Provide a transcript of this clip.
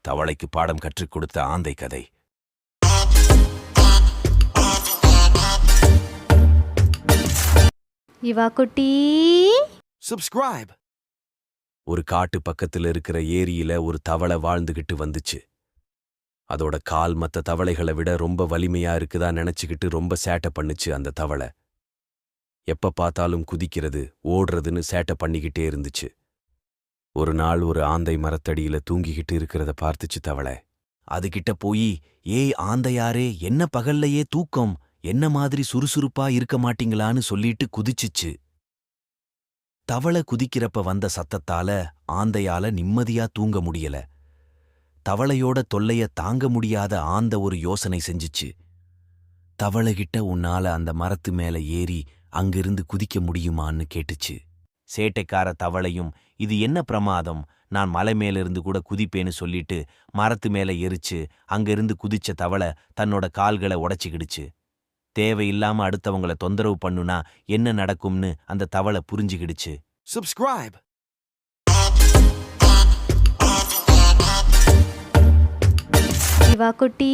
தவளைக்கு பாடம் கற்றுக் கொடுத்த ஆந்தை கதை. இவா குட்டி, Subscribe. ஒரு காட்டு பக்கத்துல இருக்கிற ஏரியில ஒரு தவளை வாழ்ந்துகிட்டு வந்துச்சு. அதோட கால் மத்த தவளைகளை விட ரொம்ப வலிமையா இருக்குதா நினைச்சுக்கிட்டு ரொம்ப சேட்டை பண்ணுச்சு அந்த தவளை. எப்ப பார்த்தாலும் குதிக்கிறது, ஓடுறதுன்னு சேட்டை பண்ணிக்கிட்டே இருந்துச்சு. ஒரு நாள் ஒரு ஆந்தை மரத்தடியில தூங்கிக்கிட்டு இருக்கிறத பார்த்துச்சு தவளை. அதுகிட்ட போய், ஏய் ஆந்தையாரே, என்ன பகல்லையே தூக்கம், என்ன மாதிரி சுறுசுறுப்பா இருக்க மாட்டீங்களான்னு சொல்லிட்டு குதிச்சுச்சு. தவளை குதிக்கிறப்ப வந்த சத்தத்தால ஆந்தையால நிம்மதியா தூங்க முடியல. தவளையோட தொல்லைய தாங்க முடியாத ஆந்த ஒரு யோசனை செஞ்சுச்சு. தவளைகிட்ட உன்னால அந்த மரத்து மேல ஏறி அங்கிருந்து குதிக்க முடியுமான்னு கேட்டுச்சு. சேட்டைக்கார தவளையும், இது என்ன பிரமாதம், நான் மலை மேலிருந்து கூட குதிப்பேன்னு சொல்லிட்டு மரத்து மேல எரிச்சு அங்கிருந்து குதிச்ச தவளை தன்னோட கால்களை உடைச்சிக்கிடுச்சு. தேவையில்லாம அடுத்தவங்கள தொந்தரவு பண்ணுனா என்ன நடக்கும்னு அந்த தவளை புரிஞ்சுக்கிடுச்சு. Subscribe. இவா குட்டி.